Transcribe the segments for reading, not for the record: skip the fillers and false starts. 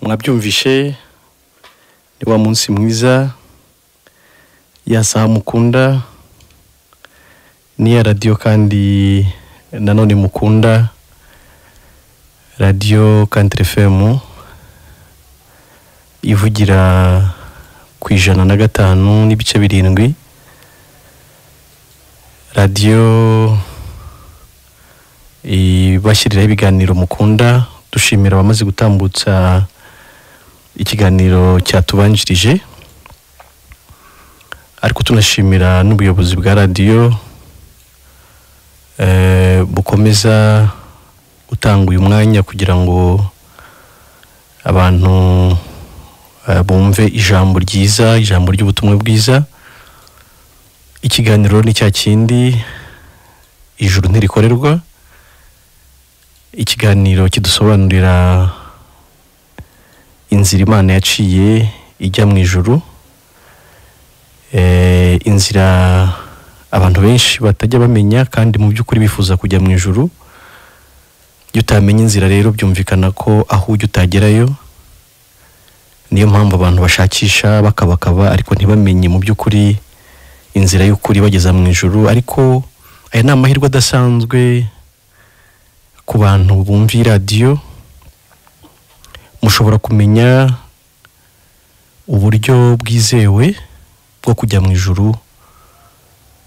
mwabyumvishe ni wa munsi mwiza ya saha mukunda ni ya radio kandi nanone mukunda radio Country FM ivugira ku 105 n'ibice 7 radio ibashirira ibiganiro mukunda dushimira abamaze gutambutsa ikiganiro cyatubanjirije ariko tunashimira n'ubuyobozi bwa radio bukomeza gutanga uyu mwanya kugira ngo abantu bumve ijambo ryiza, ijambo ry'ubutumwa bwiza. Ikiganiro ni cya kindi ijuru ntirikorerwa, ikiganiro kidusobanurira inzira Imana yaciye ijya mu ijuru, inzira abantu benshi batajya bamenya kandi mu by'ukuri bifuza kujya mu ijuru. Iyo utamenya inzira rero byumvikana ko aho ujya utagerayo. Niyo mpamvu abantu bashakisha bakabakaba ariko ntibamenye mu by'ukuri inzira y'ukuri bageza mu ijuru. Ariko aya ni amahirwe adasanzwe ku bantu bumva radio. Mushobora kumenya uburyo bwizewe bwo kujya mu ijuru,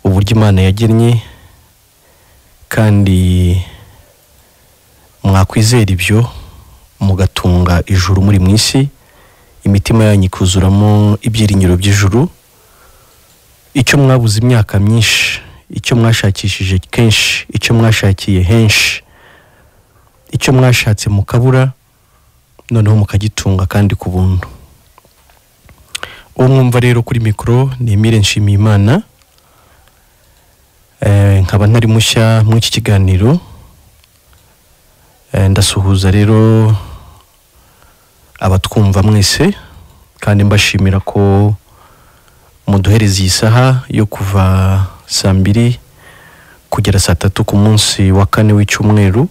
uburyo Imana yagennye, kandi mwakwizera ibyo mugatunga ijuru muri mwisi, imitima yanyu ikuzuramo ibyiringiro by'ijuru. Icyo mwabuze imyaka myinshi, icyo mwashakishije kenshi, icyo mwashakiye henshi, icyo mwashatse mukabura, noneho mukagitunga kandi ku buntu. Uwo mwumva rero kuri mikro ni Emile Nshimiyimana. Nkaba ntari mushya mu iki kiganiro. Ndasuhuza rero abatwumva mwese kandi mbashimira ko muduhereza iyi saha yo kuva saa 2 kugera saa 3 ku munsi wa kane w'icyumweru,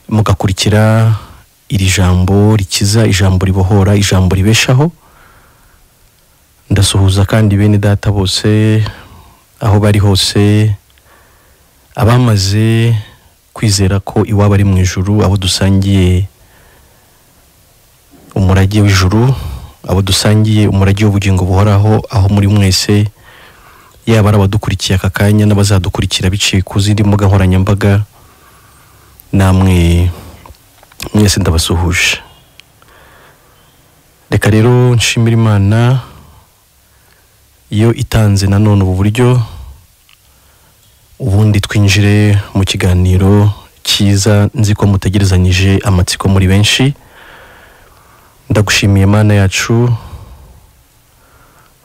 mugakurikira iri jambo rikiza, ijambo ribohora, ijambo ribeshaho. Ndasuhuza kandi bene data bose aho bari hose, abamaze kwizera ko iwaba ari mu ijuru, abo dusangiye umurage w'ijuru, abo dusangiye umurage w'ubugingo buhoraho, aho muri mwese, yaba abadukurikiye aka kanya n'abazadukurikira biciye ku zindi mbuga nkoranyambaga, namwe mwese ndabasuhuje. Reka rero nshimira Imana iyo itanze nanone ubu buryo, ubundi twinjire mu kiganiro cyiza nzi ko mutegerezanyije amatsiko muri benshi. Ndagushimiye Mana yacu,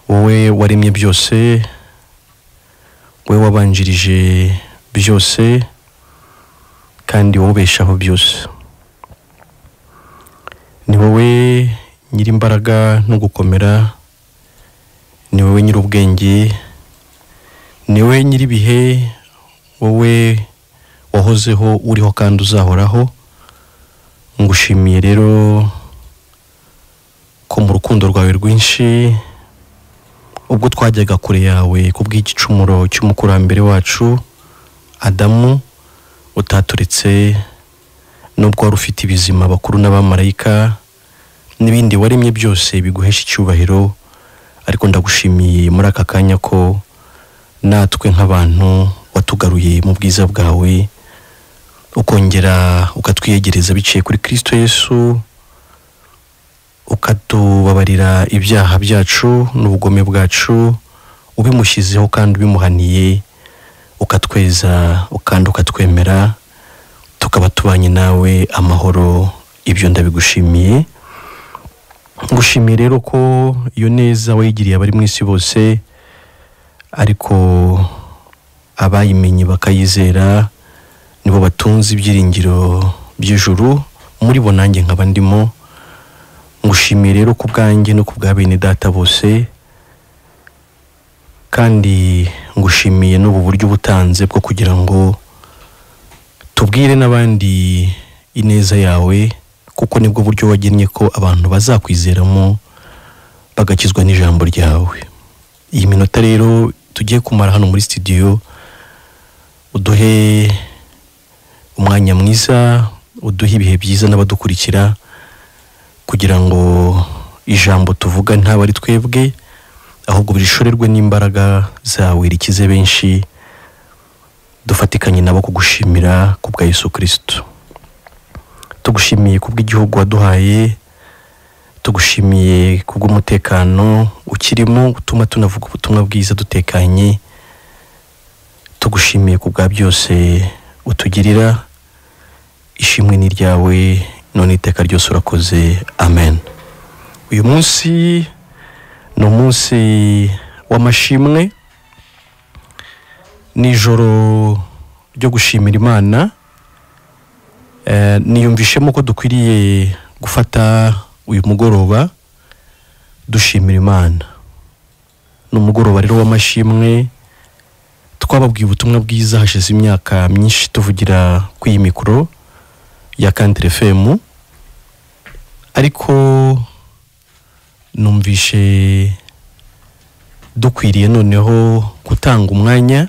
wowe waremye byose, wowe wabanjirije byose, kandi wobeshaho byose. Ni wowe nyiri imbaraga no gukomera, ni wowe nyiri ubwenge, ni wowe nyiri bihe, wowe wahozeho, uriho kandi uzahoraho. Ngushimiye rero ko mu rukundo rwawe rwinshi, ubwo twajyaga kure yawe kubw'igicumuro cy'umukurambere wacu Adamu, utaturetse nubwo wari ufite ibizima bakuru n'abamarayika n'ibindi waremye byose biguhesha icyubahiro. Ariko ndagushimiye muri aka kanya ko natwe nk'abantu watugaruye mu bwiza bwawe, ukongera ukatwiyegereza biciye kuri Kristo Yesu, ukatubabarira ibyaha byacu n'ubugome bwacu, ubimushyizeho kandi ubimuhaniye, ukatweza kandi ukatwemera, tukaba tubanye nawe amahoro. Ibyo ndabigushimiye. Ngushimiye rero ko iyo neza wayigiriye abari mu isi bose, ariko abayimenye bakayizera nibo batunze ibyiringiro by'ijuru. Muri bo nanjye nkaba ndimo. Ngushimiye rero ku bwanjye no ku bwa bene data bose, kandi ngushimiye n'ubu buryo butanze bwo kugira ngo tubwire n'abandi ineza yawe, kuko nibwo buryo wagennye ko abantu bazakwizeramo bagakizwa n'ijambo ryawe. Iyi minota rero tugiye kumara hano muri studio, uduhe umwanya mwiza, uduhe ibihe byiza n'abadukurikira, kugira ngo ijambo tuvuga ntaba ari twebwe, ahubwo birishorerwe n'imbaraga zawe rikize benshi. Dufatikanye nabo kugushimira kubwa Yesu Kristo. Tugushimiye kubw'igihugu waduhaye, tugushimiye kubw'umutekano ukirimo utuma tunavuga ubutumwa bwiza dutekanye. Tugushimiye kubwa byose utugirira. Ishimwe ni ryawe none iteka ryose urakoze. Amen. Uyu munsi ni umunsi w'amashimwe, nijoro ryo gushimira Imana. Niyumvishemo ko dukwiriye gufata uyu mugoroba dushimira Imana. Ni umugoroba rero w'amashimwe. Twababwiye ubutumwa bwiza hashize imyaka myinshi tuvugira ku iyi mikoro ya Kantire FM, ariko numvishe dukwiriye noneho gutanga umwanya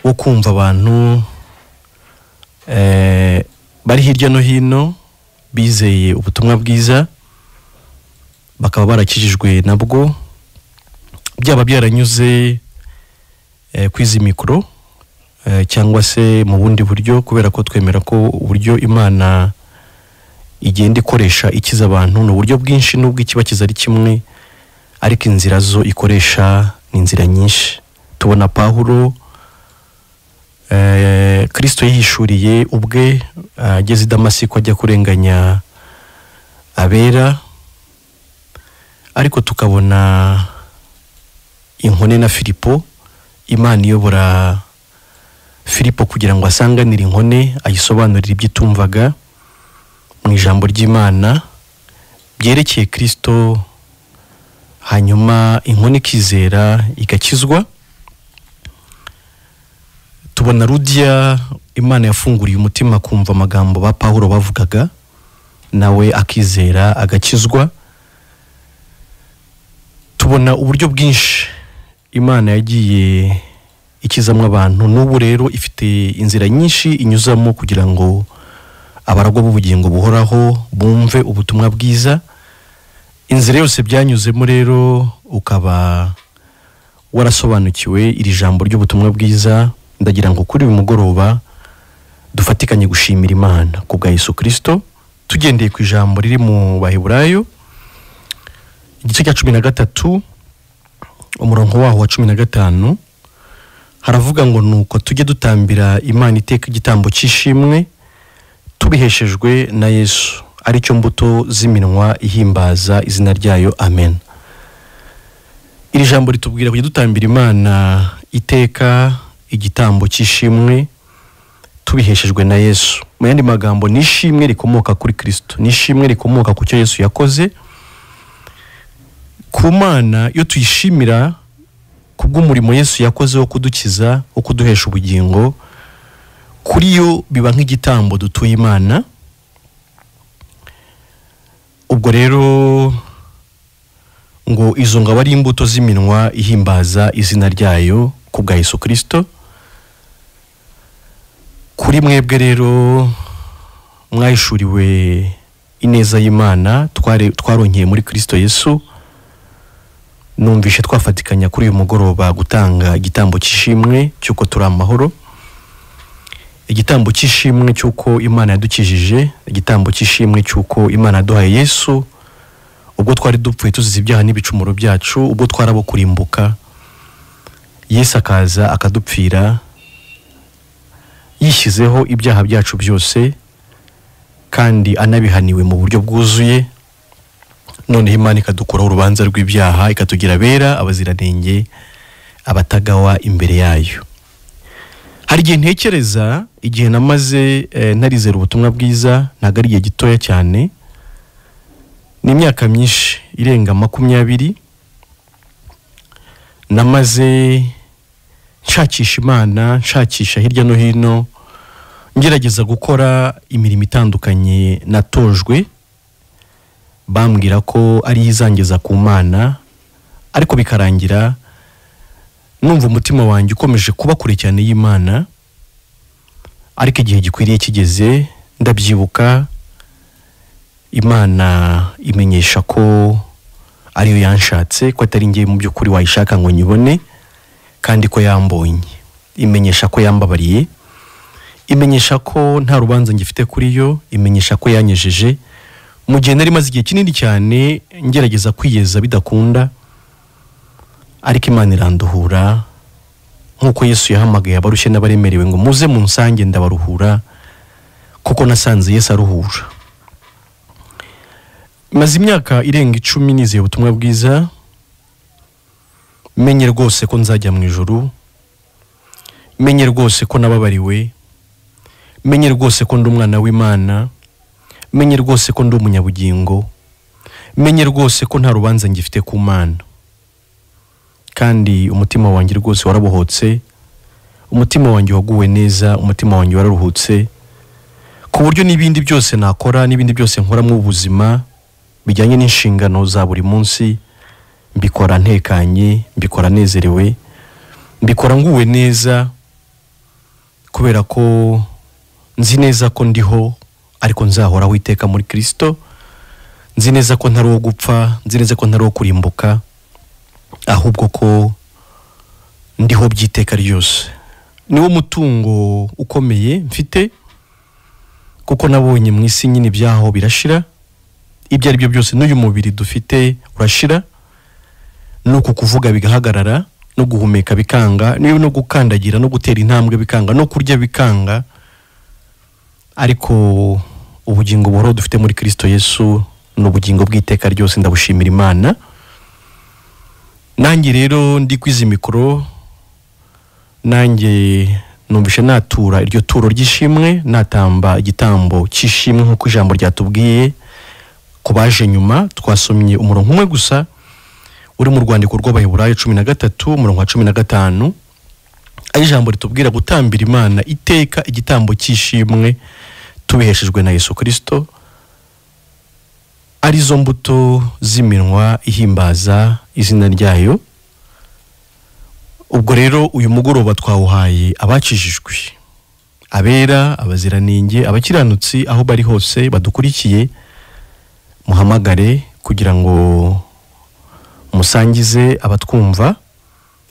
wo kumva abantu bari hirya no hino bizeye ubutumwa bwiza, bakaba barakijijwe nabwo, byaba byaranyuze kwizi mikoro cyangwa se mu bundi buryo, kubera ko twemera ko uburyo Imana igenda ikoresha ikiza abantu ni uburyo bwinshi, nubwo ikibakiza ari kimwe, ariko inzira zo ikoresha ni inzira nyinshi. Tubona Pawulo Kristo yihishuriye ubwe ageze i Damasiko ajya kurenganya abera, ariko tukabona inkone na Filipo, Imana iyobora Filipo kugira ngo asanganire inkone, ayisobanurire ibyo itumvaga mu ijambo ry'Imana byerekeye Kristo, hanyuma inkone ikizera igakizwa. Tubona Rudiya, Imana yafunguriye umutima kumva amagambo ba Pawulo bavugaga, nawe akizera agakizwa. Tubona uburyo bwinshi Imana yagiye ikizamwa abantu, n'ubu rero ifite inzira nyinshi inyuzamo kugira ngo abaragwa b'ubugingo buhoraho bumve ubutumwa bwiza. Inzira yose byanyuzemo rero ukaba warasobanukiwe iri jambo ry'ubutumwa bwiza. Ndagira ngo kuri uyu mugoroba dufatikanye gushimira Imana kubwa Yesu Kristo, tugendeye ku ijambo riri mu Baheburayo igice cya 13 umurongo waho wa 15. Haravuga ngo nuko tujye dutambira Imana iteka igitambo cy'ishimwe tubiheshejwe na Yesu, ari cyo mbuto z'iminwa ihimbaza izina ryayo. Amen. Iri jambo ritubwira kujya dutambira Imana iteka igitambo cy'ishimwe tubiheshejwe na Yesu. Mu yandi magambo, nishimwe rikomoka kuri Kristo, nishimwe rikomoka ku cyo Yesu yakoze. Ku Mana iyo tuyishimira kubw'umurimo Yesu yakoze wo kudukiza, wo kuduhesha ubugingo, kuri yo biba nk'igitambo dutuye Imana. Ubwo rero ngo izo ngabo ari imbuto z'iminwa ihimbaza izina ryayo kubwa Yesu Kristo. Kuri mwebwe rero mwahishuriwe ineza y'Imana twaronkeye muri Kristo Yesu, numvishe twafatikanya kuri uyu mugoroba gutanga igitambo cy'ishimwe cyuko turi amahoro, igitambo cy'ishimwe cyuko Imana yadukijije, igitambo cy'ishimwe cyuko Imana yaduhaye Yesu ubwo twari dupfuye tuzize ibyaha n'ibicumuro byacu, ubwo twarabo kurimbuka, Yesu akaza akadupfira yishyizeho ibyaha byacu byose kandi anabihaniwe mu buryo bwuzuye. None Imana ikadukuraho urubanza rw'ibyaha, ikatugira abera, abaziranenge, abatagawa imbere yayo. Hari igihe ntekereza, igihe namaze narizera ubutumwa bwiza, ntabwo ari igihe gitoya cyane, ni imyaka myinshi irenga 20 namaze nshakisha Imana, nshakisha hirya no hino, ngerageza gukora imirimo itandukanye natojwe, bambwira ko ari izangeza ku Mana, ariko bikarangira numva umutima wanjye ukomeje kuba kure cyane y'Imana. Ariko igihe gikwiriye kigeze, ndabyibuka, Imana imenyesha ko ariyo yanshatse, ko atari ngiye mu by'ukuri wayishaka ngo nyibone, kandi ko yambonye. Imenyesha ko yambabariye, imenyesha ko nta rubanza ngifite kuri yo, imenyesha ko yanyejeje mu gihe nari maze igihe kinini cyane ngerageza kwiyeza bidakunda. Ariko Imana iranduhura, nk'uko Yesu yahamagaye abarushye n'abaremerewe ngo muze munsange ndabaruhura, kuko nasanze Yesu aruhura. Maze imyaka irenga 10 nizeye ubutumwa bwiza, menye rwose ko nzajya mu ijuru, menye rwose ko nababariwe, menye rwose ko ndi umwana w'Imana, menye rwose ko ndi umunyabugingo, menye rwose ko nta rubanza ngifite ku Mana. Kandi umutima wanjye rwose warabohotse, umutima wanjye waguwe neza, umutima wanjye wararuhutse, ku buryo n'ibindi byose nakora, n'ibindi byose nkora mu buzima bijyanye n'inshingano za buri munsi, mbikora ntekanye, mbikora nezerewe, mbikora nguwe neza, kubera ko nzi neza ko ndiho, ariko nzahoraho iteka muri Kristo. Nzi neza ko ntari uwo gupfa, nzi neza ko ntari uwo kurimbuka, ahubwo ko ndiho by'iteka ryose. Niwo mutungo ukomeye mfite, kuko nabonye mu isi nyine ibyaho birashira, ibyo ari byo byose n'uyu mubiri dufite urashira, nuko kuvuga bigahagarara, no guhumeka bikanga, no gukandagira, no gutera intambwe bikanga, no kurya bikanga. Ariko ubugingo buhoro dufite muri Kristo Yesu n'ubugingo bw'iteka ryose, ndabushimira Imana. Nanjye rero ndi kwiza mikoro, nanjye numvishe natura iryo turo ry'ishimwe, natamba igitambo cy'ishimwe nk'uko ijambo ryatubwiye. Kubaje nyuma twasomye umurongo umwe gusa uri mu rwandiko rw'Abaheburayo 13 umurongo wa 15, aho ijambo ritubwira gutambira Imana iteka igitambo cy'ishimwe tubiheshejwe na Yesu Kristo, arizo mbuto z'iminwa ihimbaza izina ryayo. Ubwo rero uyu mugoroba twawuhaye abakijijwe, abera, abaziranenge, abakiranutsi, aho bari hose badukurikiye. Muhamagare kugira ngo musangize abatwumva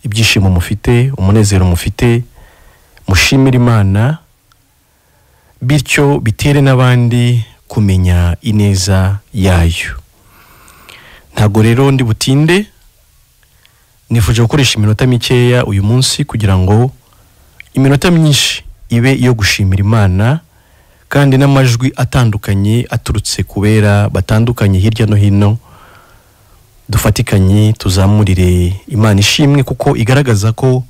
ibyishimo mufite, umunezero mufite, mushimire Imana, bityo bitere n'abandi kumenya ineza yayo. Ntago rero ndi butinde, nifuje gukoresha iminota mikeya uyu munsi kugira ngo iminota myinshi ibe iyo gushimira Imana, kandi n'amajwi atandukanye aturutse kubera batandukanye hirya no hino dufatikanye tuzamurire Imana ishimwe, kuko igaragaza ko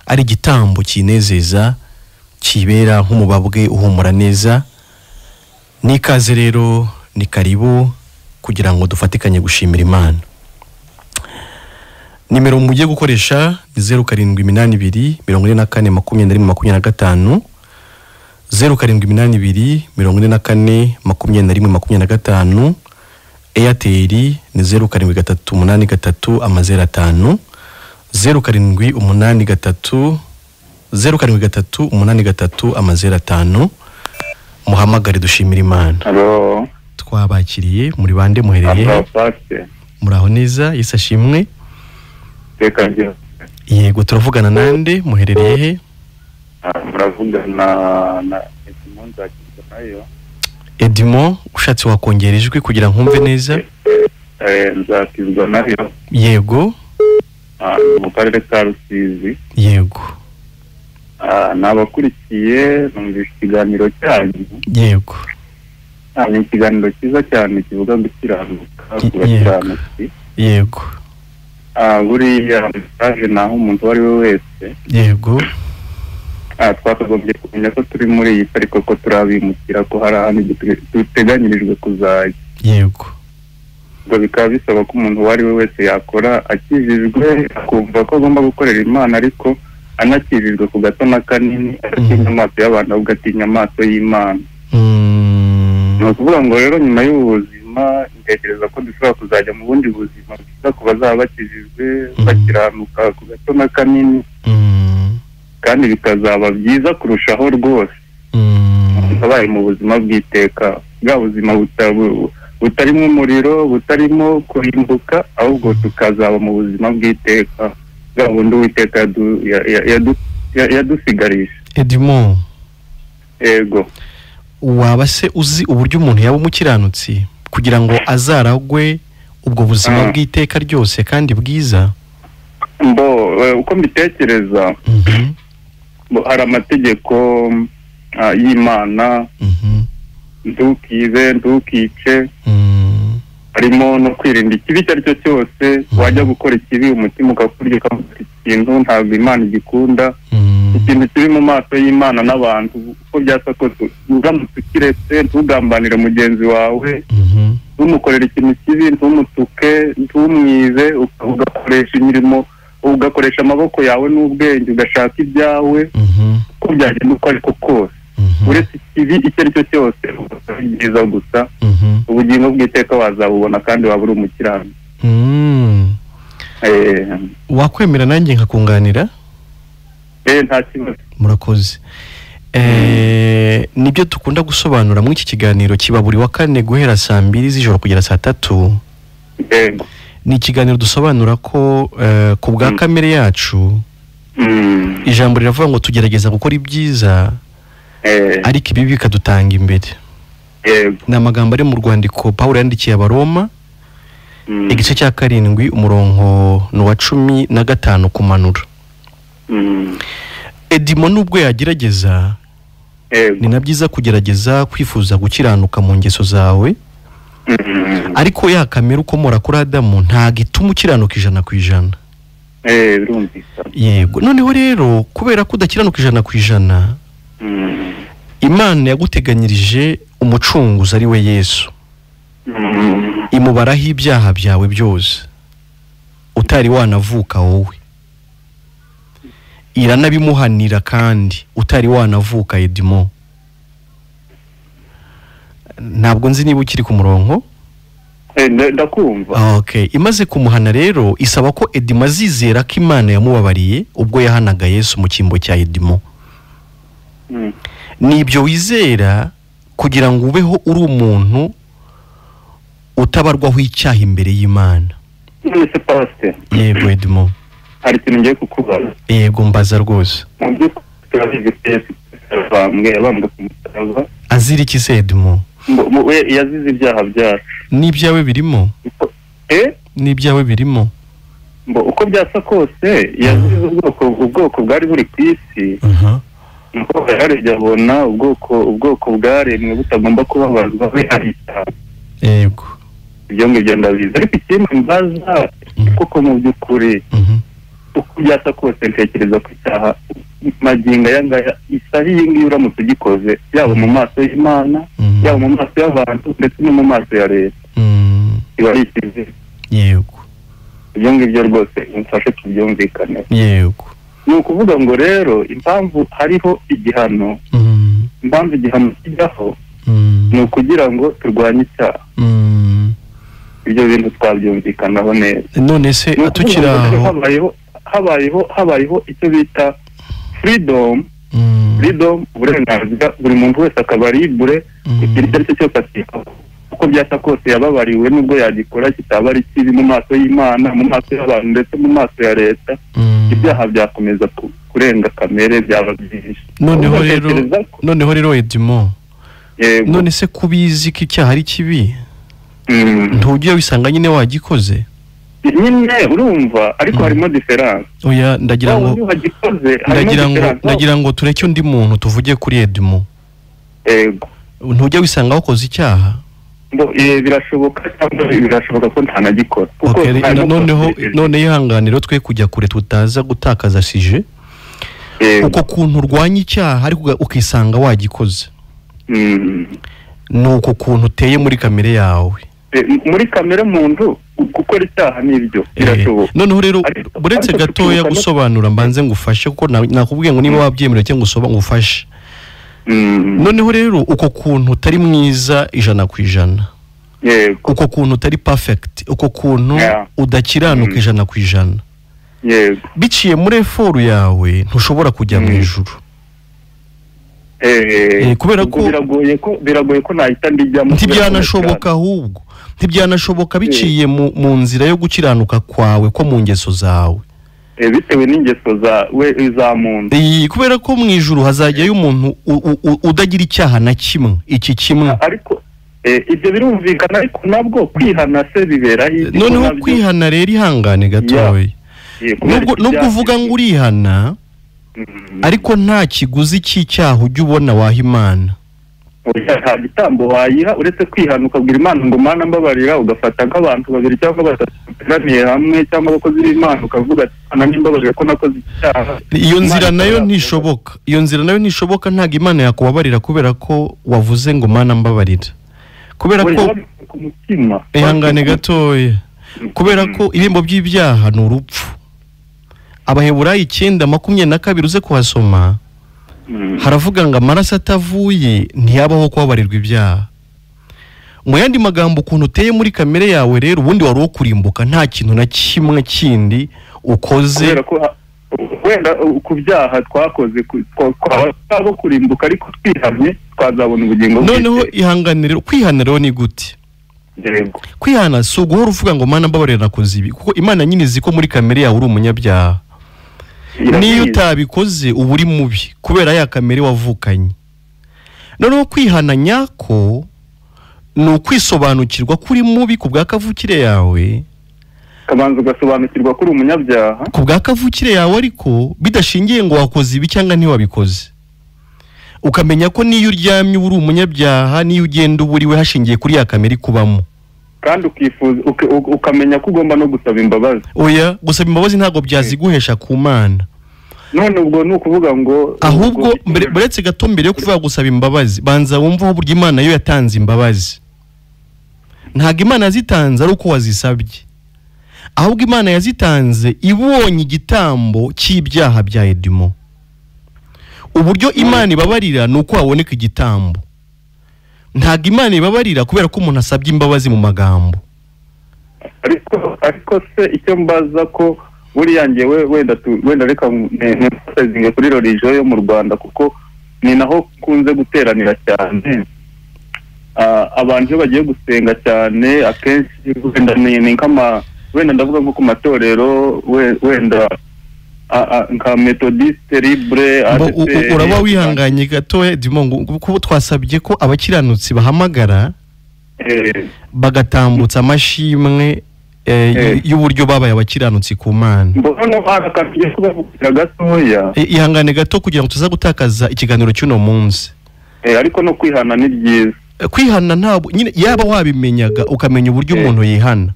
ari igitambo kinezeza, kibera nk'umubabwe uhumura neza. Nikaze rero, ni karibu kugira ngo dufatikanye gushimira Imana. Nimero mugiye gukoresha ni 0782 44 20 0782 44 20 Airtel ni 0783 5 0783 5 muhamagare dushimira Imana. Hello. Twabakiriye muri bande muhereye? Muraho neza, Yesu ashimwe. Yego, turavugana nande, muherereye he? Muravugana na Edmond Nzakizwa. Edmond, ushatse wakongera ijwi kugira nkumve neza? Nzakizwa nayo. Yego. Mu karere ka Rusizi. Yego. Nabakurikiye numvise ikiganiro cyanyu. Yego. Ni ikiganiro cyiza cyane kivuga gukiranuka, gukiranuka. Yego. Buriya message naho umuntu wari we wese. Yego. Twakagombye kumenya ko turi muri iyi ariko ko turabimukira, ko hari ahantu duteganyirijwe kuzajya. Yego. Ngo bikaba bisaba ko umuntu wari we wese yakora akijijwe, akumva ko agomba gukorera Imana, ariko anakirijwe ku gato na kanini, agatinya amaso y'abantu ahubwo atinya amaso y'Imana. Ni ukuvuga ngo rero nyuma y'ubu buzima ntekereza ko dushobora kuzajya mu bundi buzima bwiza ku bazaba bakijijwe bakiranuka ku gato na kanini, kandi bikazaba byiza kurushaho rwose babaye mu buzima bw'iteka, bwa buzima butarimo umuriro, butarimo kurimbuka, ahubwo tukazaba mu buzima bw'iteka, bwa bundi Uwiteka yadusigarisha. Edmond, yego, waba se uzi uburyo umuntu yaba umukiranutsi kugira ngo azaragwe ubwo buzima bw'iteka ryose kandi bwiza? Uko mbitekereza, hari amategeko y'Imana, ntukibe, ntukice, harimo no kwirinda ikibi icyo ari cyo cyose. Wajya gukora ikibi umutima ukakurya ukavuga ikintu ntabwo Imana igikunda, ikintu kiri mu maso y'Imana n'abantu uko byasa kose, uramutse ukiretse ntugambanire mugenzi wawe, ntumukorere ikintu kibi, ntumutuke, ntumwibe, ugakoresha imirimo, ugakoresha amaboko yawe n'ubwenge ugashaka ibyawe, uko byagenda uko ariko kose, uretse ikibi icyo ari cyo cyose ari byiza gusa, ubugingo bw'iteka wazabubona kandi waba uri umukiranutsi. Wakwemera nanjye nkakunganira? Nta kibazo. Murakoze. Nibyo dukunda gusobanura muri iki kiganiro, kiba buri wa kane guhera saa 2 z'ijoro kugera saa 3. Ni ikiganiro dusobanura ko ku bwa kamere yacu ijambo riravuga ngo tugerageza gukora ibyiza ariko ibi bikadutanga imbere. Ni amagambo ari mu rwandiko Pawulo yandikiye Abaroma igice cya 7 umurongo wa 15 kumanura. Edmond, nubwo yagerageza, ni na byiza kugerageza kwifuza gukiranuka mu ngeso zawe, ariko ya kamere ukomora kuri Adamu ntago ituma ukiranuka 100%. Yego, noneho rero kubera ko udakiranuka 100%, Imana yaguteganyirije umucunguzi ari we Yesu, imubaraho ibyaha byawe byose utari wanavuka wowe, iranabimuhanira kandi utari wanavuka. Edmond, ntabwo nzi niba ukiri ku murongo. Ndakumva. Okay, imaze kumuhana rero isaba ko Edmond azizera ko Imana yamubabariye ubwo yahanaga Yesu mu cyimbo cya Edmond. Nibyo wizera kugira ngo ubeho uri umuntu utabarwaho icyaha imbere y'Imana. Nese Pastor. Yego Edmond. Hari ikintu ngiye kukubaza. Yego, mbaza rwose. Mu by'ukuri turabizi bambwe ku musaraba. Azira iki se Edmond? Yazize ibyaha byacu. N'ibyawe birimo? N'ibyawe birimo? Uko byasa kose yazize ubwoko bwari buri ku isi. Nuko yarebye abona ubwoko bwaremwe butagomba kubabazwa we arita. Yego. Ibyo ngibyo ndabizi, ariko ikintu mbaza kuko mu by'ukuri uko byasa kose ntekereza ko icyaha magingo yangaya isahi y'ingiyo uramutse ugikoze, yaba mu maso y'Imana, yaba mu maso y'abantu, ndetse no mu maso ya leta, iba ari ikizi. Yego. Ibyo ngibyo rwose umfashe tubyumvikane. Yego. Ni ukuvuga ngo rero impamvu hariho igihano, impamvu igihano kijyaho ni ukugira ngo turwanye icyaha. Ibyo bintu twabyumvikanaho neza. None se tukiraho habayeho icyo bita freedom, uburenganzira, buri muntu wese akaba libre kugira icyo ari cyo cyose akeka uko byasa kose yababariwe, nubwo yagikora kitaba ari kibi mu maso y'Imana, mu maso y'abantu, ndetse mu maso ya leta. Ibyaha byakomeza kurenga kamere, byaba byinshi. Noneho rero Edmond, none se kubizi ko icyaha ari kibi, ntugiye wisanga nyine wagikoze? Nyine urumva, ariko harimo difference. Oya, ndagira ngo tureke undi muntu tuvuge kuri Edmond. Yego. Ntujya wisanga wakoze icyaha? Birashoboka ko ntanagikora. None yihanganiro twe kujya kure tutaza gutakaza sije. Uko kuntu urwanya icyaha ariko ukisanga wagikoze, nuko kuntu uteye muri kamere yawe. Muri kamere muntu gukora icyaha n'ibyo birashoboka. Noneho rero buretse gatoya gusobanura mbanze ngufashe kuko nakubwiye ngo niba wabyemerewe cyangwa ngufashe. Noneho rero uko kuntu utari mwiza 100%, yego, uko kuntu utari perfect, uko kuntu udakiranuka 100%, yego, biciye muri effort yawe ntushobora kujya mu ijuru. Kubera ko biragoye ko nahita ndijyamo. Ntibyanashoboka, ahubwo ntibyanashoboka biciye mu nzira yo gukiranuka kwawe ko mu ngeso zawe, bitewe n'ingeso zawe za muntu. Kubera ko mu ijuru hazajyayo umuntu udagira icyaha na kimwe, iki kimwe. Ariko ibyo birumvikana, ariko nabwo kwihana se bibera hirya. Noneho kwihana rero ihangane gatoya, nubwo uvuga ngo urihana ariko nta kiguzi cy'icyaha ujya ubona waha Imana. Nta gitambo wayiha uretse kwihana ukabwira Imana ngo Mana mbabarira, ugafata nk'abantu 2 cyangwa 3 bateraniye hamwe cyangwa abakozi b'Imana ukavuga ati Mana nimbabarira ko nakoze icyaha. Iyo nzira nayo ntishoboka, ntabwo Imana yakubabarira kubera ko wavuze ngo Mana mbabarira. Kubera ko ihangane gatoya, kubera ko ibihembo by'ibyaha ni urupfu. Abaheburayo 9:22 uze kuhasoma, haravuga ngo amaraso atavuye ntiyabaho kubabarirwa ibyaha. Mu yandi magambo, ukuntu uteye muri kamere yawe rero ubundi wari wo kurimbuka, nta kintu na kimwe kindi ukoze. Kubera ko wenda ku byaha twakoze twaba kurimbuka, ariko twihamye twazabona ubugingo bw'Imana. Noneho ihanganire, kwihanira ni gute? Yego, kwihana si uguhora uvuga ngo Mana mbabarira nakoze ibi, kuko Imana nyine izi ko muri kamere yawe uri umunyabyaha. Niyo utabikoze uba uri mubi kubera ya kamere wavukanye. Noneho kwihana nyako ni ukwisobanukirwa kuri mubi ku bwa kavukire yawe, kabanza ugasobanukirwa kuri umunyabyaha ku bwa kavukire yawe, ariko bidashingiye ngo wakoze ibi cyangwa ntiwabikoze. Ukamenya ko niyo uryamye uri umunyabyaha, niyo ugenda uburiwe hashingiye kuri ya kamere kubamo, kandi ukifuza ukamenya ko ugomba no gusaba imbabazi. Oya, gusaba imbabazi ntabwo byaziguhesha ku Mana. None ubwo ni ukuvuga ngo ahubwo buretse gato mbere yo kuvuga gusaba imbabazi, banza wumva aho burya Imana yo yatanze imbabazi. Ntabwo Imana yazitanze ari uko wazisabye, ahubwo Imana yazitanze ibonye igitambo cy'ibyaha bya Edimo. Uburyo Imana ibabarira ni uko haboneka igitambo. Ntabwo Imana ibabarira kubera ko umuntu asabye imbabazi mu magambo. Ariko se icyo mbaza ko buriya ngewe wenda reka ntezinge kuri religion yo mu Rwanda, kuko ni naho kunze guteranira cyane. Abantu iyo bagiye gusenga cyane akenshi wenda ni nk'ama, wenda ndavuga nko ku matorero wenda nka Methodiste Libre. Uraba wihanganye gato Edimo, kuko twasabye ko abakiranutsi bahamagara bagatambutsa amashimwe y'uburyo babaye abakiranutsi ku Mana. Mbona bakagiye kubavugira gatoya. Ihangane gato kugira ngo tuza gutakaza ikiganiro cy'uno munsi. Ariko no kwihana ni byiza. Kwihana ntabwo nyine yaba wabimenyaga ukamenya uburyo umuntu yihana.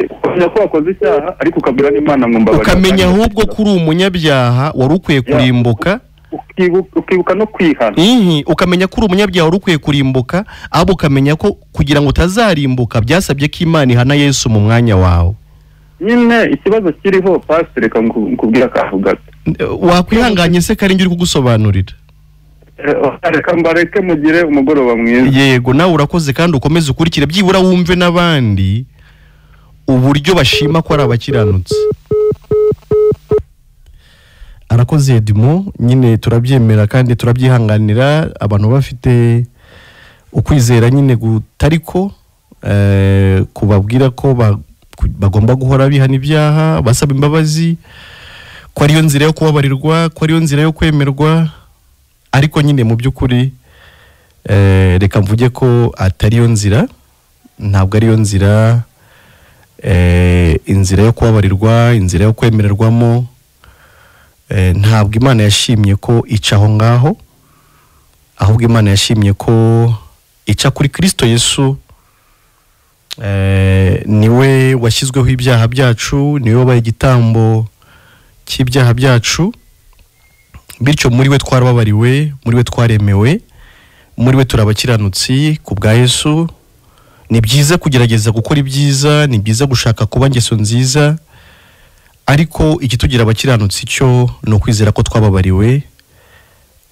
Ukamenya ko wakoze icyaha ariko ukabwira n'Imana ngo mbabarira. Ukamenya ahubwo kuri umunyabyaha wari ukwiye kurimbuka. Ukibuka no kwihana. Ukamenya ko uri umunyabyaha wari ukwiye kurimbuka, ahubwo ukamenya ko kugira ngo utazarimbuka byasabye ko Imana ihana Yesu mu mwanya wawe. Nyine ikibazo kiriho pastor, reka nkubwira akantu gato. Wakwihanganye se kari ngira kugusobanurira. Reka mbareke mugire umugoroba mwiza. Yego, nawe urakoze kandi ukomeze ukurikire byibura wumve n'abandi uburyo bashima ko ari abakiranutsi. Arakoze Edimo, nyine turabyemera kandi turabyihanganira abantu bafite ukwizera nyine gutariko kubabwira ko bagomba guhora bihana ibyaha, basaba imbabazi, ko ariyo nzira yo kubabarirwa, ko ariyo nzira yo kwemerwa. Ariko nyine mu by'ukuri reka mvuge ko atariyo nzira, ntabwo ariyo nzira. Inzira yo kubabarirwa, inzira yo kwemererwamo, ntabwo Imana yashimye ko ica aho ngaho, ahubwo Imana yashimye ko ica kuri Kristo Yesu. Niwe washyizweho ibyaha byacu, niwe wabaye igitambo cy'ibyaha byacu, bityo muri we twarababariwe, muri we twaremewe, muri we turabakiranutsi ku bwa Yesu. ni byiza kugerageza gukora ibyiza, ni byiza gushaka kuba ngeso nziza, ariko ikitugira abakiranutsi cyo no kwizera ko twababariwe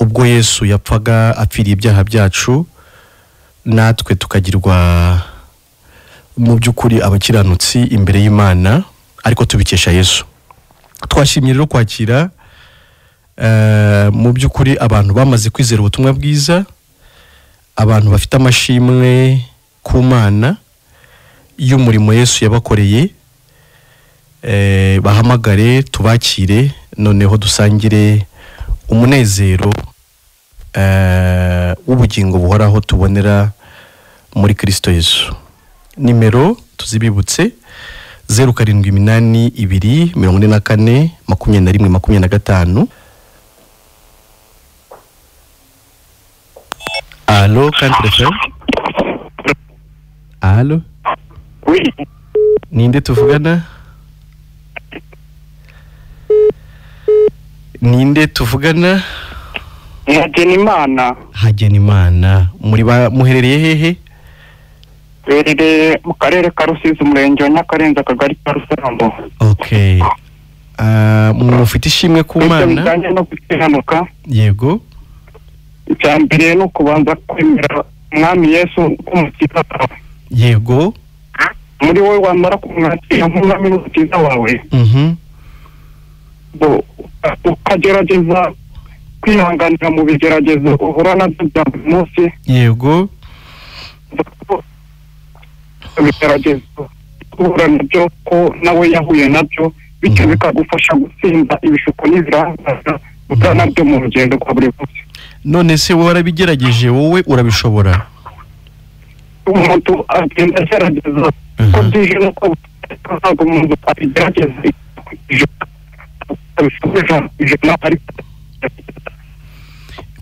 ubwo Yesu yapfaga apfiriye ibyaha byacu, natwe tukagirwa mu by'ukuri abakiranutsi imbere y'Imana, ariko tubikesha Yesu. Twashimye rero kwakira mu by'ukuri abantu bamaze kwizera ubutumwa bwiza, abantu bafite amashimwe ku Mana y'umurimo Yesu yabakoreye. Bahamagare tubakire, noneho dusangire umunezero w'ubugingo buhoraho tubonera muri Kristo Yesu. Nimero tuzibibutse 0782442125. Allo, Kantrefem? Allo? Oui. Ninde tuvugana? Ninde tuvugana? Hagenimana. Hagenimana. Muherereye hehe? Berere mu karere ka Rusizi, umurenge wa Nyakarenza, akagari ka Rusango. Okay. Mufite ishimwe ku Mana? Bijyanye no gukiranuka. Yego. Icyambere no kubanza kwemera Mwami Yesu nk'umukiza wawe. Yego. Muri wowe wamara kumwakira nk'umwami n'umukiza wawe. Ukagerageza kwihanganira mu bigeragezo uhura nabyo bya buri munsi. Yego. Ibigeragezo uhura nabyo ko nawe yahuye nabyo, bityo bikagufasha gutsinda ibishuko n'ibirangaza uhura nabyo mu rugendo kwa buri munsi. None se wowe warabigerageje, wowe urabishobora? Umuntu agenda agerageza ko byije nuko ntabwo umuntu abigerageza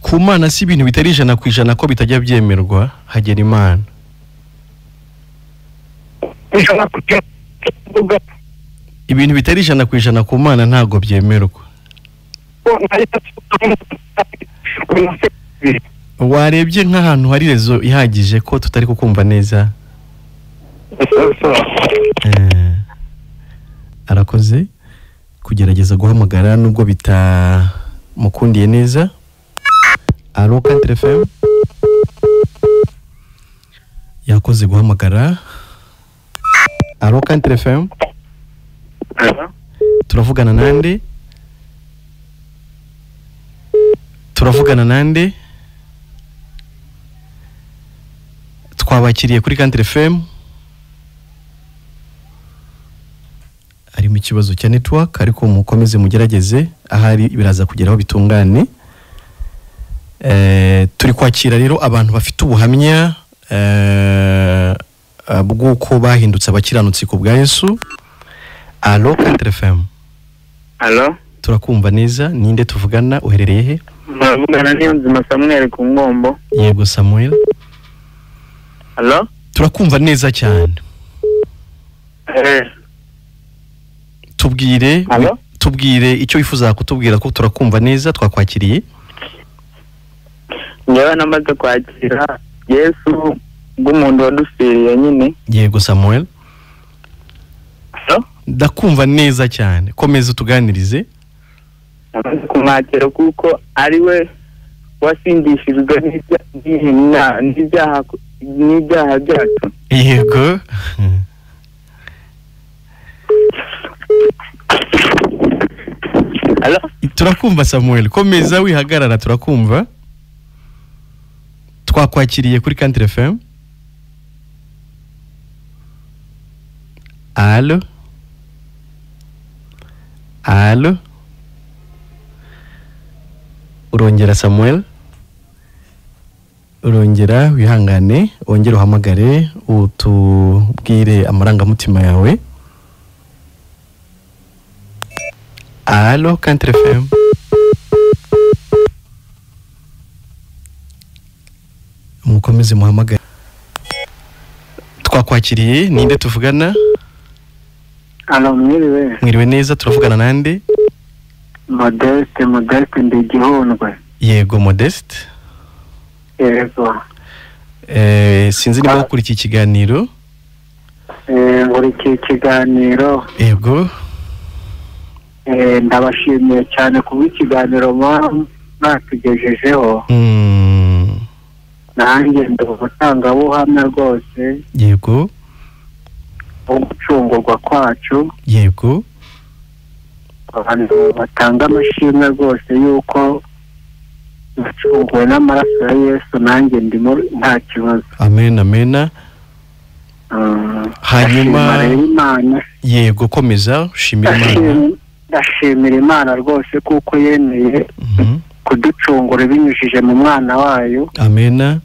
ku Mana si ibintu bitari 100% ko bitajya byemerwa. Hagenimana, ibintu bitari 100% ku Mana ntago byemerwa. Warebye nk'ahantu hari rezo ihagije ko tutari kukumva neza? Arakoze kugerageza guhamagara nubwo bitamukundiye neza. Allo, Kantrefem? Yakoze guhamagara. Allo, Kantrefem? Turavugana nande? Turavugana nande? Twabakiriye kuri Kantrefem. Ari mu kibazo cya network, ariko mukomeze mugerageze, ahari biraza kugeraho bitungane. Turi kwakira rero abantu bafite ubuhamya bw'uko bahindutse abakiranutsi ku bwa Yesu. Allo, Kantrefem? Allo, turakumva neza. Ninde tuvugana? Uherereye he? Mavugana Niyonzima Samuel ku Ngombo. Yego Samuel. Allo, turakumva neza cyane. Tubwire icyo wifuza kutubwira, ko turakumva neza, twakwakiriye. Nyewe namaze kwakira Yesu bw'umuntu wadupfiriye nyine. Yego Samuel. Allo, ndakumva neza cyane, komeza utuganirize. namaze kumwakira kuko ari we wasindishijwe n'ibyaha byacu. Yego. Allo, turakumva Samuel, komeza wihagarara, turakumva. Twakwakiriye kuri Kantrefem. Allo? Allo? Urongera Samuel? Urongera wihangane, wongere uhamagare utubwire amarangamutima yawe. Allo, Kantrefem? Mukomeze muhamagare. Twakwakiriye, ninde tuvugana? Allo, mwiriwe. Mwiriwe neza, turavugana nande? Modeste ndi Gihundwe. Yego Modeste. Yego. sinzi niba ukuri iki kiganiro. Muri iki kiganiro. Yego. Ndabashimiye cyane kuba ikiganiro mwatugejejeho. Nanjye ndabatangabuhamya rwose. Yego. Gucungurwa kwacu. Yego. Abantu batanga amashimwe rwose yuko bacunguwe n'amaraso ya Yesu, nanjye ndimo nta kibazo. Amen, amen. Hanyuma yego komeza ushimira Imana. Ndashimira Imana rwose kuko yemeye kuducungura binyujije mu mwana wayo. Amen.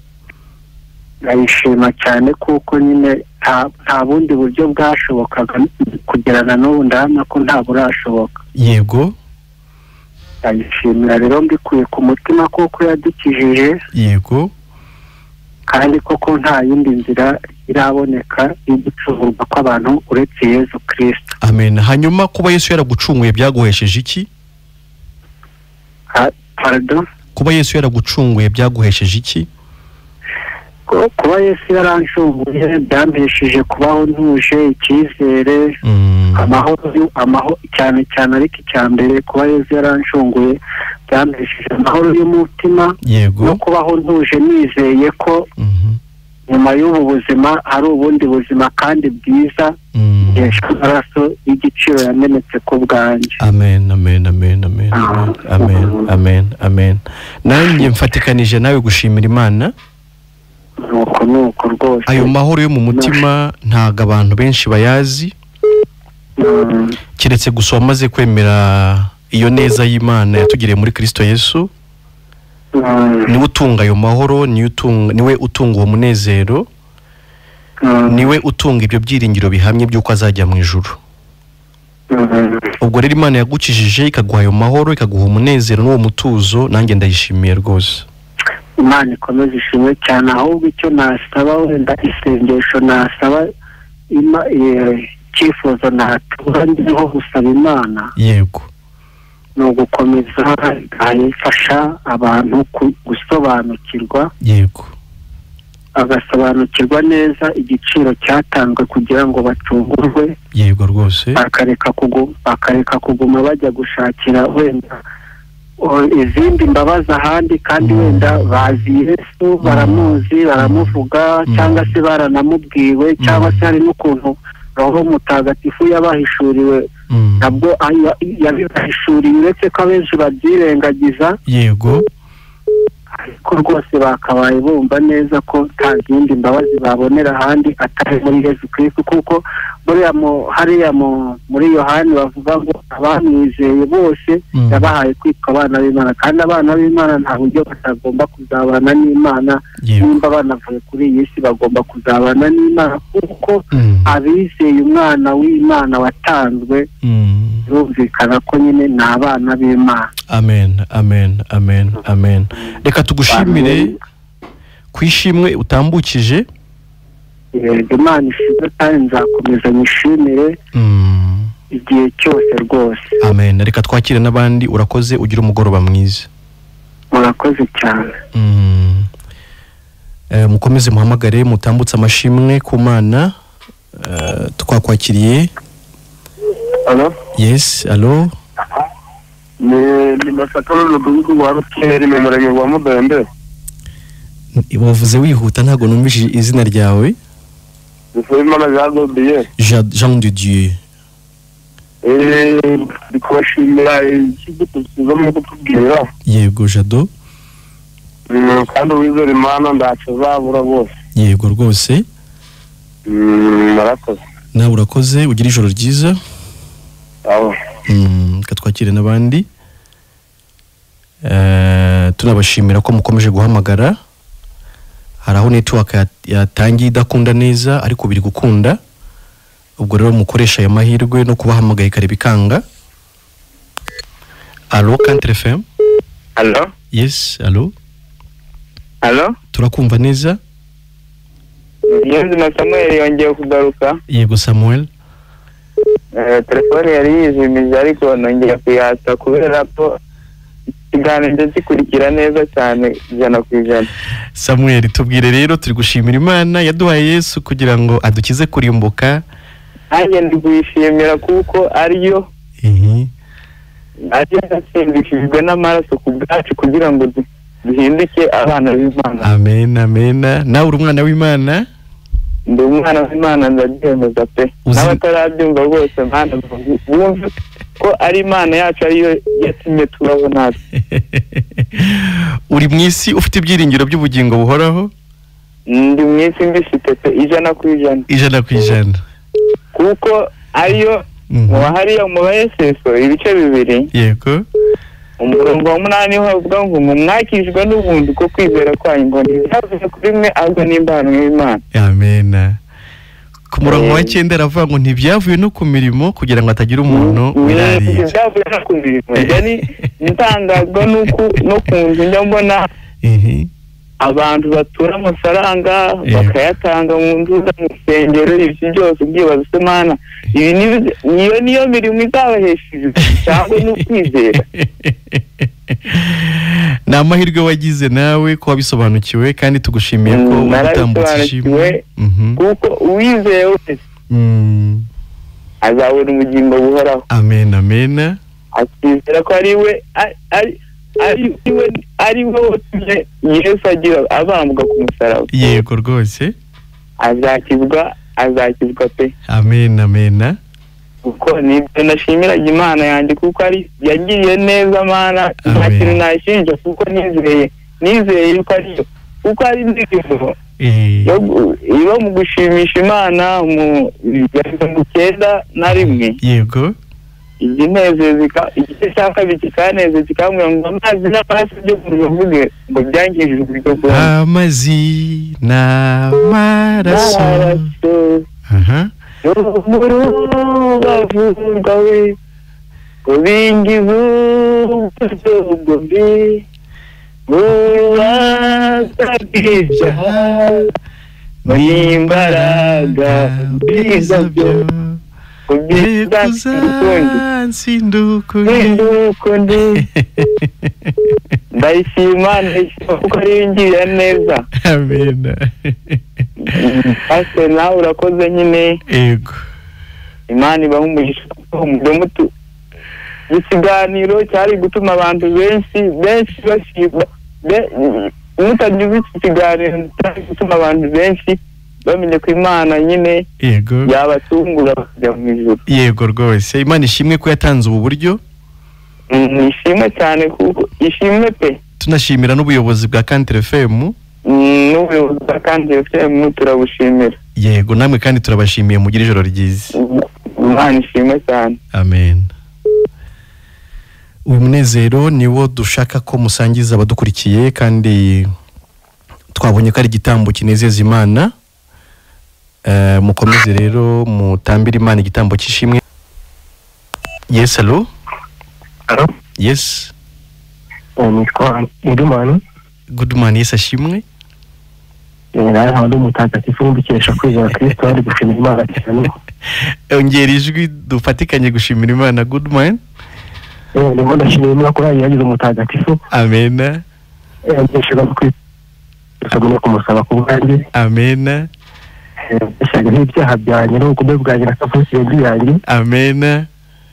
Ndayishima cyane kuko nyine nta bundi buryo bwashobokaga kugerana n'ubu, ndabona ko nta burashoboka. Yego. Ndayishimira rero mbikuye ku mutima kuko yadukijije. Yego. Kandi koko nta yindi nzira iraboneka yo gucungurwa kw'abantu uretse Yesu Kristo. Amen. Hanyuma kuba Yesu yaragucunguye byaguhesheje iki? Pardon? Kuba Yesu yaragucunguye byaguhesheje iki? Kuba Yesu yarancunguye byampesheje kubaho ntuje, icyizere, amahoro cyane cyane, ariko icyambere kuba Yesu yarancunguye byampesheje amahoro y'umutima. Yego. No kubaho ntuje nizeye ko nyuma y'ubu buzima hari ubundi buzima kandi bwiza, amaraso y'igiciro yamenetse ku bwanjye. Amen, amen, amen, amen, amen, amen, amen. Nanjye mfatikanije nawe gushimira Imana. Nuko rwose ayo mahoro yo mu mutima ntago abantu benshi bayazi, kiretse gusa wamaze kwemera iyo neza y'Imana yatugiriye muri Kristo Yesu. Niwe utunga ayo mahoro, niwe utunga uwo munezero, niwe utunga ibyo byiringiro bihamye by'uko azajya mu ijuru. Ubwo rero Imana yagukijije ikaguha ayo mahoro, ikaguha umunezero n'uwo mutuzo, nanjye ndayishimiye rwose. Imana ikomeze ishimwe cyane. Ahubwo icyo nasaba, wenda isengesho nasaba, icyifuzo natura ndiho gusaba Imana. Yego. ni ugukomeza gufasha abantu gusobanukirwa. Yego. Agasobanukirwa neza igiciro cyatanzwe kugira ngo bacungurwe. Yego rwose. Bakareka kuguma bajya gushakira wenda izindi mbabazi ahandi, kandi wenda bazi Yesu, baramuzi, baramuvuga, cyangwa se baranamubwiwe, cyangwa se hari n'ukuntu Roho Mutagatifu yabahishuriwe ntabwo yabihishuriye, uretse ko abenshi babyirengagiza. Yego. Ariko rwose bakabaye bumva neza ko nta zindi mbabazi babonera ahandi atari muri Yesu Kristo, kuko hariya muri Yohani bavuga ngo abamwizeye bose yabahaye kwitwa abana b'Imana, kandi abana b'Imana nta buryo batagomba kuzabana n'Imana. Nimba banavuye kuri iyi si bagomba kuzabana n'Imana, kuko abizeye umwana w'Imana watanzwe birumvikana ko nyine ni abana b'Imana. Amen, amen, amen, amen. Reka tugushimire kwishimwe utambukije. Imana ishimwe kandi nzakomeza nishimire igihe cyose rwose. Amen. Reka twakire n'abandi. Urakoze, ugira umugoroba mwiza. Murakoze cyane. Mukomeze muhamagare, mutambutse amashimwe ku Mana. Twakwakiriye. Hello? Yes, hello. Ni Masakaro n'umudugudu wa Ruteri mu murenge wa Mudende. Wavuze wihuta ntago numvise izina ryawe. Imana Jean de Dieu. Bikoshimira ikibuto kizamo kutubwira. Yego Jado. Kandi wizera Imana ndacu zabura bose. Yego rwose. Murakoze. Nawe urakoze, ugira ijoro ryiza. Aho. Katwakire n'abandi. Tunabashimira ko mukomeje guhamagara. Haraho network yatangiye idakunda neza ariko biri gukunda. Ubwo rero mukoresha aya mahirwe no kubahamagaye kare bikanga. Allo Country FM. Allo? Yes, allo. Allo? Turakumva neza. Yenzi na Samuel yongeye kugaruka. Yego Samuel. Telefone yari yizimije ariko nongeye kuyatsa kubera ko ikiganiro njye gikurikira neza cyane 100%. Samuel, tubwire rero, turi gushimira Imana yaduhaye Yesu kugira ngo adukize kurimbuka. Nanjye ndigushimira kuko ariyo yatsindishijwe n'amaraso ku bwacu kugira ngo duhinduke abana b'Imana. Amen, amen. Nawe uri umwana w'Imana? Ndi umwana w'Imana, ndabyemeza pe. N'abatarabyumva bose Mana bumve ko ari Imana yacu ariyo yatumye tubaho natwe. Uri mu isi ufite ibyiringiro by'ubugingo buhoraho? Ndi mu isi mbifite pe 100%. 100%. Kuko ariyo hariya mu Efeso ibice 2. Yego. Umurongo wa 8 ho uvuga ngo mwakijwe n'ubuntu ko kwizera kwanyu ngo ntibivuze kuri mwe ahubwo n'imbano y'Imana. Amen. Ku murongo wa 9 aravuga ngo ntibyavuye no ku mirimo kugira ngo atagira umuntu wirariye. Ntibyavuye no ku mirimo. Yani ntangazwa no kunzu njya mbona abantu batura amafaranga bakayatanga mu nzu mu nsengero, ibyo byose byibaza se Mana ibi niyo mirimo izabahesheje cyangwa no kwizera. Ni amahirwe wagize nawe ko wabisobanukiwe, kandi tugushimiye ko utambutse ishimwe, kuko uwizeye wese azabona ubugingo buhoraho. Amen, amen. Akizera ko ari we watumye Yesu agira abambwa ku musaraba. Yego rwose. Azakizwa pe. Amen, amen. Kuko nibyo nashimiraga Imana yanjye kuko ari yagiriye neza Mana, nta kintu nashinja kuko nizeye ko ariyo, kuko ari indirimbo iba mu gushimisha Imana mu 9 Yego. iginezezika igice cya kabiri kikaneze kikamubwira ngo amazi n'amaraso byo kuvuge ngo byangije uburyo bwo amazi n'amaraso bavuga we ubingiza uburyo bwe ubasabisha n'imbaraga biza byo sindukundi ndayishima kuko ari ngiriye neza. Amen. Ase nawe urakoze nyine. Yego. Imana ibaha umugisha mutu ikiganiro cyari gutuma abantu benshi bashima mutagize iki kiganiro cyari gutuma abantu benshi bamenye ko Imana nyine yego yabatungura bakajya mu ijuru. Yego rwose, Imana ishimwe ko yatanze ubu buryo. Ishimwe cyane kuko ishimwe pe. Tunashimira n'ubuyobozi bwa Kantere FM. N'ubuyobozi bwa Kantere FM turabushimira. Yego, namwe kandi turabashimiye, mugira ijoro ryiza. Imana ishimwe cyane. Amen. Uyu munezero niwo dushaka ko musangiza abadukurikiye, kandi twabonye ko ari igitambo kinezeza Imana. Mukomeze rero mutambira Imana igitambo cy'ishimwe. Yes, hello. Hello. Yes. Good morning. Good morning, yes ashimwe. Hano mutagatifu mbikesha kwizera Kristo ari gushimira Imana cyane. Ongera ijwi dufatikanye gushimira Imana. Good morning. Ndimo ndashimira Imana ko yagize umutagatifu. Amen. Ndashaka kwitagura kumusaba ku bwanjye. Amen. Ndashaka ibyaha byanjye no kubwe bwanjye na kafusi yanjye. Amen.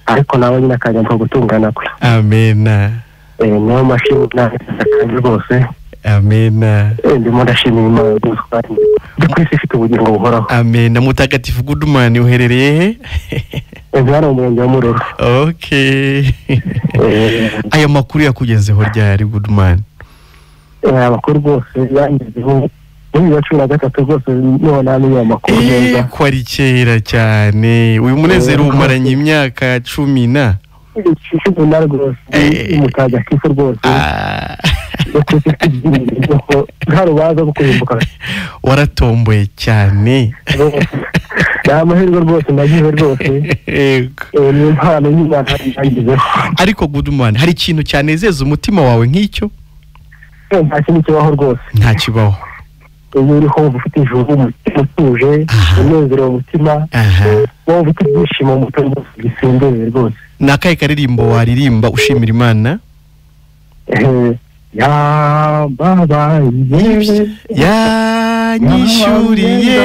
Ariko nawe nyine akajya mpa gutungana kwe. Amen. Niyo mashini n'akandi rwose. Amen. Ndimo ndashimira Imana rwose kandi kwisi ifite ubugingo buhoraho. Amen. Mutagatifu Goodman uherereye he? Hano mu Murenge wa Mururu. Okay. Aya makuru yakugezeho ryari Goodman? Amakuru rwose yangezeho muri 2013 rwose niho namenye amakuru neza. Ko ari kera cyane. Uyu munezero umaranye imyaka 10 na. Ishimwe rwose umutagatifu rwose. Harubaza gukurimbuka. Waratomboye cyane. Amahirwe rwose nagize rwose. Yego. Ni impano y'Imana yangizeho. Ariko Goodman, hari ikintu cyanezeza umutima wawe nk'icyo? Nta kintu kibaho rwose. Nta kibaho. Iyo uriho ufite ijuru utuje, unezero umutima, wowe ufite ibyishimo mu mutima gisendeye rwose. Nakaye karirimbo waririmba ushimira Imana? yambabaye yanyishuriye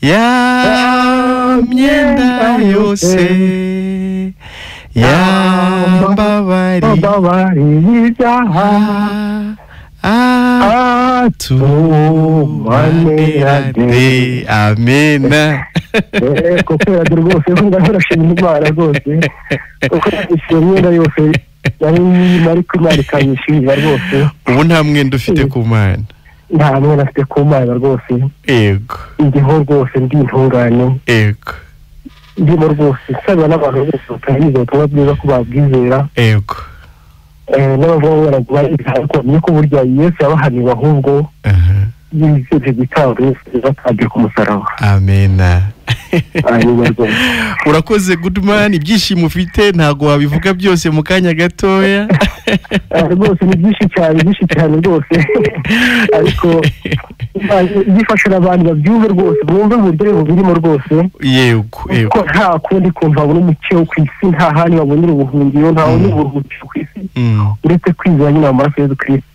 ya myenda yose yambabariye ibyaha atumanerade. amena. kuko yari rwose ndashimira Imana rwose kuko imyenda yose yari ariko Imana ikanyishimira rwose. ubu nta mwenda ufite ku Mana? nta mwenda afite ku Mana rwose. Yego. Ndiho rwose ndi intungane. Yego. Ndimo rwose nsaba n'abantu bose batabizi ubutumwa bwiza ko babwizera. Yego. n'abavuga baraguha ariko niko burya Yesu yabahaniwe ahubwo yizeye gitabo batabye ku musaraba. Amena. urakoze Goodman, ibyishimo ufite ntago wabivuga byose mu kanya gatoya. rwose ni byinshi cyane rwose ariko gifasha abantu babyumve rwose bumve uburyo bubirimo rwose. yego ko nta kundi kumva babona umucyo ku isi, nta handi babonera ubuhungiro, nta wundi buruhukiro ku isi uretse kwizera nyine amaraso ya Yesu Kristo.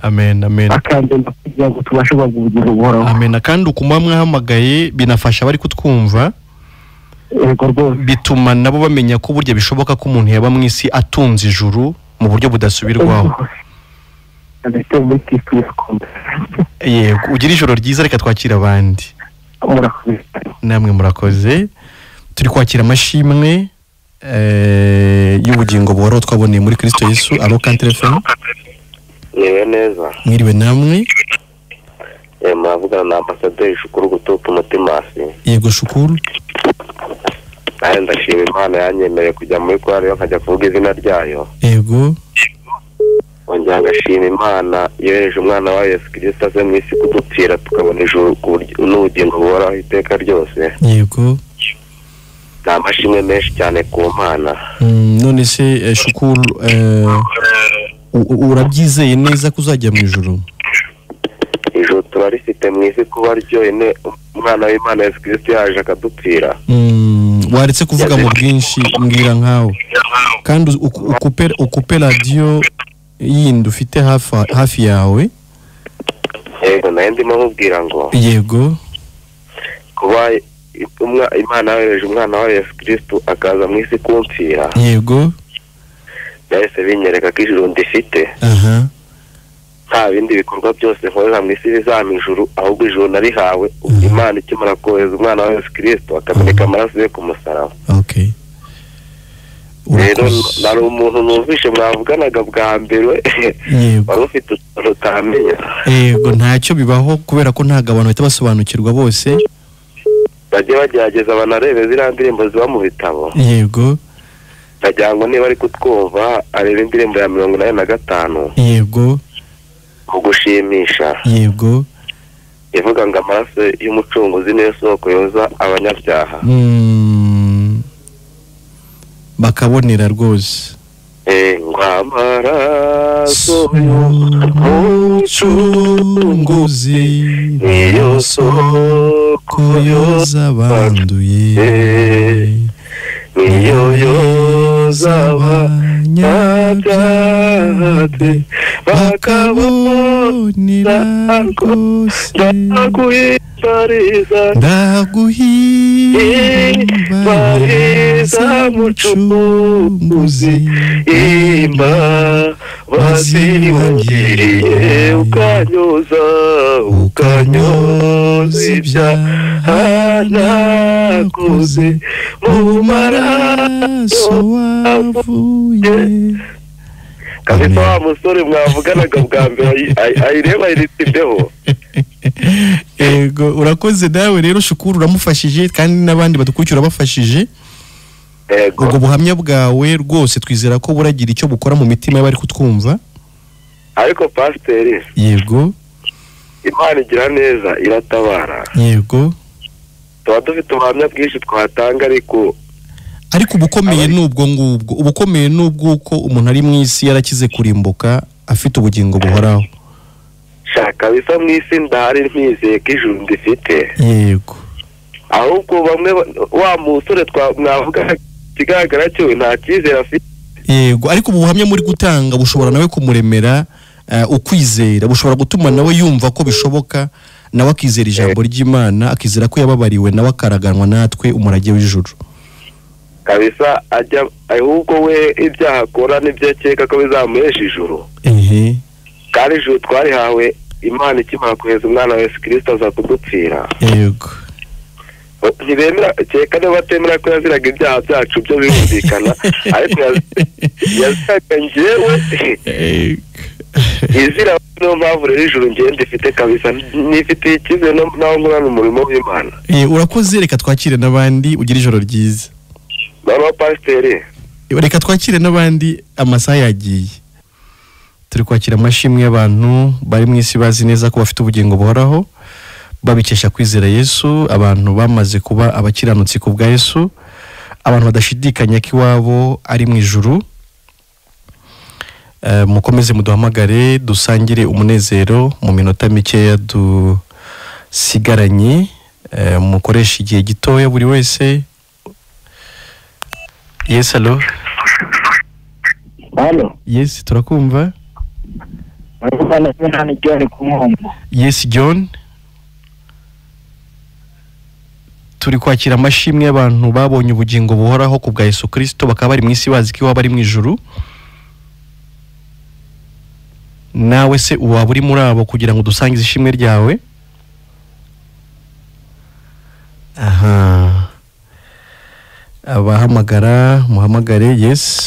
amen. akandenda kugira ngo tubashe kubaha ubugingo buhoraho. Amen. kandi ukuma mwahamagaye binafasha bari kutwumva. Yego rwose. bituma nabo bamenya ko burya bishoboka ko umuntu yaba mu isi atunze ijuru mu buryo budasubirwaho. yego, ugira ijoro ryiza, reka twakira abandi. namwe murakoze. turi kwakira amashimwe y'ubugingo buhoraho twaboneye muri Kristo Yesu. alo Kantelefone. niwe neza. mwiriwe namwe. mavugana na Ambasaderi Shukuru gutupa umutimasi. yego Shukuru. nawe ndashima Imana yanyemereye kujya muri kwari nkajya kuvuga izina ryayo. yego. ongera ngashima Imana yohereje umwana wa Yesu Kristo aze mu isi kudupfira tukabona ijuru n'ubugingo buhoraho iteka ryose. yego. ni amashimwe menshi cyane ku Mana. none se Shukuru, urabyizeye neza ko uzajya mu ijuru? ijuru turarifite mu isi kuba ryohene umwana w'Imana Yesu Kristo yaje akadupfira. waretse kuvuga mu bwinshi, mbwira nkawe kandi ukupe radiyo yindi ufite hafi yawe. yego, nayo ndimo nkubwira ngo yego, kuba Imana yohereje umwana wa Yesu Kristo akaza mu isi kumpfira. yego. byahise binyereka ko ijuru ndifite. nta bindi bikorwa byose nkorera mu isi bizampa ijuru, ahubwo ijuru narihawe Imana ikimara kohereza umwana wa Yesu Kristo akameneka amaraso ye ku musaraba. rero nari umuntu numvishe mwavuganaga bwa mbere wari ufite utamenya. yego, ntacyo bibaho kubera ko ntago abantu bahita basobanukirwa bose. bajye bagerageza banarebe ziriya ndirimbo ziba mu bitabo. yego. ndagira ngo niba ari kutwumva arebe indirimbo ya 85. yego. kugushimisha. yego. ivuga ngo amaraso y'umucunguzi niyo soko yoza abanyabyaha. bakabonera rwose. ngo amaraso y'umucunguzi niyo soko yoza abanduye, niyo yoza abanyabyaha bakabonera rwose. ndaguhimbariza mucunguzi imbabazi wangiriye, ukanyoza ibyaha nakoze mu maraso wavuye. kabisa wa musore mwavuganaga bwa mbere ayireba ayiritimbeho. yego, urakoze nawe rero Shukuru, uramufashije kandi n'abandi badukurikira bafashije. ubwo buhamya bwawe rwose twizera ko buragira icyo bukora mu mitima y'abari kutwumva. ariko pasiteri, yego, Imana igira neza iratabara. yego, tuba dufite ubuhamya bwinshi twatanga ariko ubukomeye n'ubwo ngubwo, ubukomeye n'ubwuko umuntu ari mu isi yarakize kurimbuka afite ubugingo buhoraho. shaka bisa mu isi ndahari mpizeye ko ijuru ndifite. yego. ahubwo bamwe wa musore mwavuga ikigaragara cyo nta cyizere afite. yego ariko ubuhamya muri gutanga bushobora nawe kumuremera ukwizera, bushobora gutuma nawe yumva ko bishoboka, nawe akizera ijambo ry'Imana, akizera ko yababariwe, nawe akaraganwa natwe umurage w'ijuru kabisa. Ajya ahubwo we ibyaha akora nibyo akeka ko bizamuhesha ijuru. Kandi ijuru twarihawe Imana ikimara kohereza umwana wa Yesu Kristo aza kudupfira. Yego. Ntibemera cyeka niba batemera ko yaziraga ibyaha byacu byo birumvikana, ariko yaziraga njyewe izira no mpamvu rero ijuru ngiye ndifite kabisa, nifite ikize naho nkora umurimo w'Imana. Urakoze, reka twakire n'abandi, ugira ijoro ryiza. Baba pasiteri, reka twakire n'abandi, amasaha yagiye. Turi kwakira amashimwe y'abantu bari mu isi bazi neza ko bafite ubugingo buhoraho, babikesha kwizera Yesu, abantu bamaze kuba abakiranutsi ku bwa Yesu, abantu badashidikanya ko iwabo ari mu ijuru. Mukomeze muduhamagare dusangire umunezero mu minota mikeya dusigaranye, mukoresha igihe gitoya buri wese. Yes, hello. Halo. Yes, turakumva. John Kumombo. Yes, John. Turi kwakira amashimwe y'abantu babonye ubugingo buhoraho ku bwa Yesu Kristo, bakaba bari mu isi bazi ko iwabo ari mu ijuru. Nawe se waba uri muri abo kugira ngo dusangize ishimwe ryawe? Aha. Abahamagara muhamagare. Yes.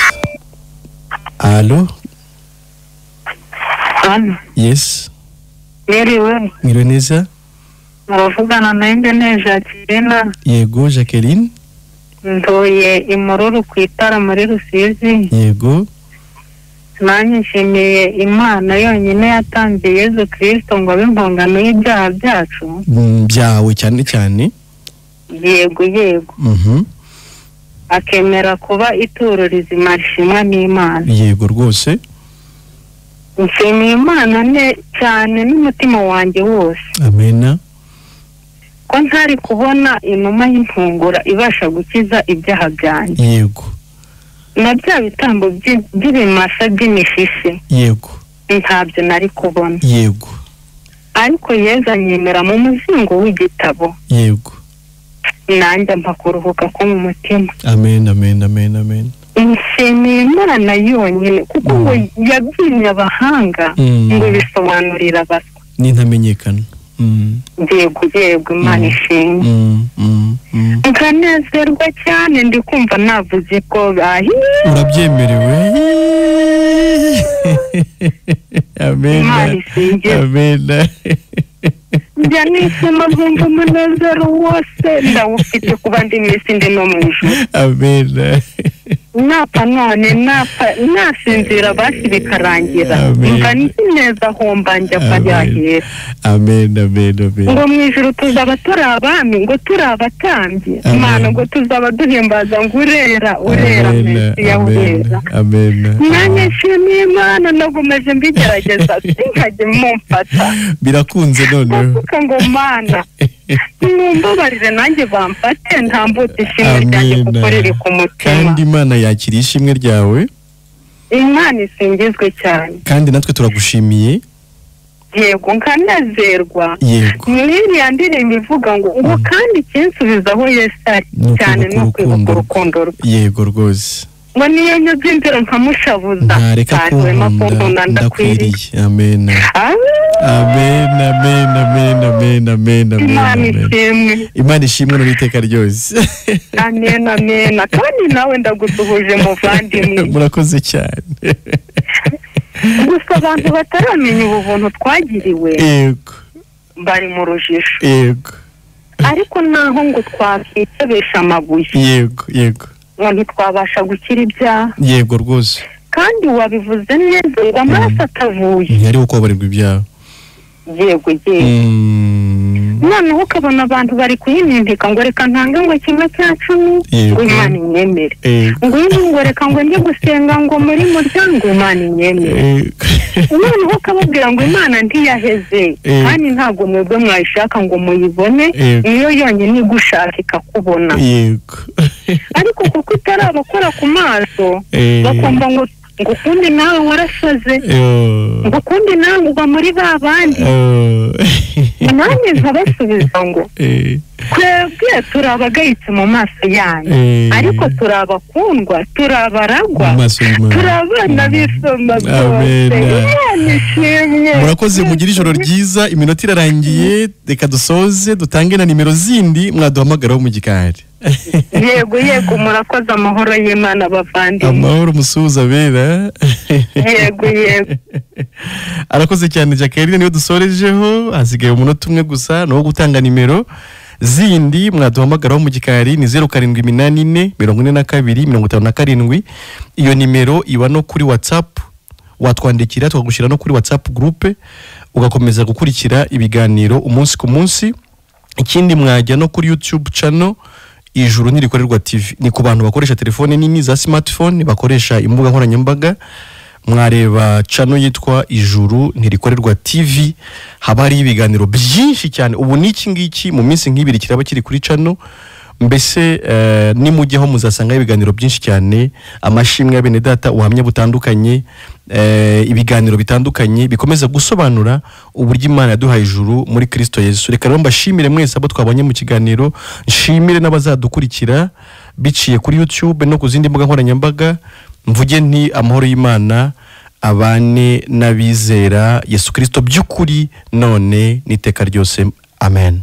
Allo. Yes. Mwiriwe neza. Muravugana na Ingene Jacqueline. Yego Jacqueline. Ndoye imururu ku itara muri Rusizi. Yego. Nanjye nshimiye Imana yonyine yatanze Yesu Kristo ngo abe impongano y'ibyaha byacu. Byawe cyane cyane. Yego. Akemera kuba ituro rizima rishimwa n'Imana. Yego rwose. Nshimiye Imana cyane n'umutima wanjye wose. Amena. Ko ntari kubona inuma y'intungura ibasha gukiza ibyaha byanjye. Yego. Na bya bitambo by'ibimasa by'imishishe. Yego. Ntabyo nari kubona. Yego. Ariko Yesu anyemera mu muzingo w'igitabo. Yego. Nanjye mpakuruhuka ko mu mutima. Amen, amen, amen, amen. Nshimiye Imana yonyine kuko ngo yabyimye abahanga ngo bisobanurira abaswa n'intamenyekana. Yego Imana ishimwe. Nkanezerwa cyane ndi kumva navuze ko urabyemerewe. Amen. Amen. Njya nishima nkumva umunezero wose ndawufite kuba ndi mwisi ndi no mu ijuru. Amen. Napfa none nasinzira basi bikarangira, mva neza homba njya kwahera. Amen, amen, amen. Ngo mu ijuru tuzaba turi abami, ngo turi abatambyi, Imana ngo tuzaba duhimbaza ngo urera Mesiya urera. Amen. Nanjye nshimiye Imana nagumeje mbigerageza sinkajye mumfata. Birakunze noneho. Ngo Mana mumbabarire nanjye bamfate ntambutse ishimwe ryanjye kuko riri ku mutima. Kandi Imana yakira ishimwe ryawe. Imana isingizwe cyane. Kandi natwe turagushimiye. Yego nkanezerwa. Yego. N'iriya ndirimbo ivuga ngo kandi kinsubizaho Yesu ari cyane no kwibuka urukundo rwe. Yego rwose. Ngo niyo nyuze imbere nkamushabuza. Ntareka kunkunda ndakwiriye. Amen. Amen, amen, amen, amen, amen, amen. Imana ishimwe n'iteka ryose. Amen, amen. Kandi nawe ndagusuhuje muvandimwe. Murakoze cyane. Gusa abantu bataramenya ubu buntu twagiriwe. Yego. Bari mu rujijo. Yego. Ariko naho ngo twakitebesha amabuye. Yego. Ngo ntitwabasha gukira ibyaha. Yego rwose. Kandi wabivuze neza ngo amaraso atavuye. Ntiyari uko barirwa ibyaha. Yego. noneho ukabona abantu bari kuyinindika ngo reka ntange ngo 1/10 ngo Imana inyemere, ngo reka ngo njye gusenga ngo muri muryango Imana inyemere. Noneho ukababwira ngo Imana ntiyaheze kandi ntabwo mwebwe mwayishaka ngo muyibone, niyo yonyine igushaka ikakubona. Ariko kuko itarabakora ku maso bakumva ngo kundi nawe warasaze, ngo kundi nawe uba muri ba bandi. Nanjye nkabasubiza ngo twebwe turabagayitse mu maso yanyu, ariko turabakundwa, turabaragwa, turabana b'isumba rwose. Imana ishimwe. Murakoze, mugira ijoro ryiza. Iminota irarangiye, reka dusoze dutange na nimero zindi mwaduhamagaraho mu gikari. Yego murakoze. Amahoro y'Imana bavandimwe. Amahoro musuhuza bera. Yego arakoze cyane Jacqueline, niyo dusorejeho. Hasigaye umunota umwe gusa no gutanga nimero zindi mwaduhamagaraho mu gikari. Ni 0784 42 57. Iyo nimero iba no kuri WhatsApp, watwandikira tukagushyira no kuri WhatsApp groupe ugakomeza gukurikira ibiganiro umunsi ku munsi. Ikindi mwajya no kuri YouTube channel Ijuru Ntirikorerwa TV. Ni ku bantu bakoresha telefone nini za smartphone, bakoresha imbuga nkoranyambaga, mwareba channel yitwa Ijuru Ntirikorerwa TV. Haba hari ibiganiro byinshi cyane. Ubu niki ngiki mu minsi nk'ibiri kiraba kiri kuri channel. Mbese nimujyeho muzasanga ibiganiro byinshi cyane, amashimwe ya bene data, ubuhamya butandukanye, ibiganiro bitandukanye bikomeza gusobanura uburyo Imana yaduhaye ijuru muri Kristo Yesu. Reka rero mbashimire mwese abo twabonye mu kiganiro, nshimire n'abazadukurikira biciye kuri YouTube no ku zindi mbuga nkoranyambaga. Mvuge nti amahoro y'Imana abane n'abizera Yesu Kristo by'ukuri none n'iteka ryose. Amen.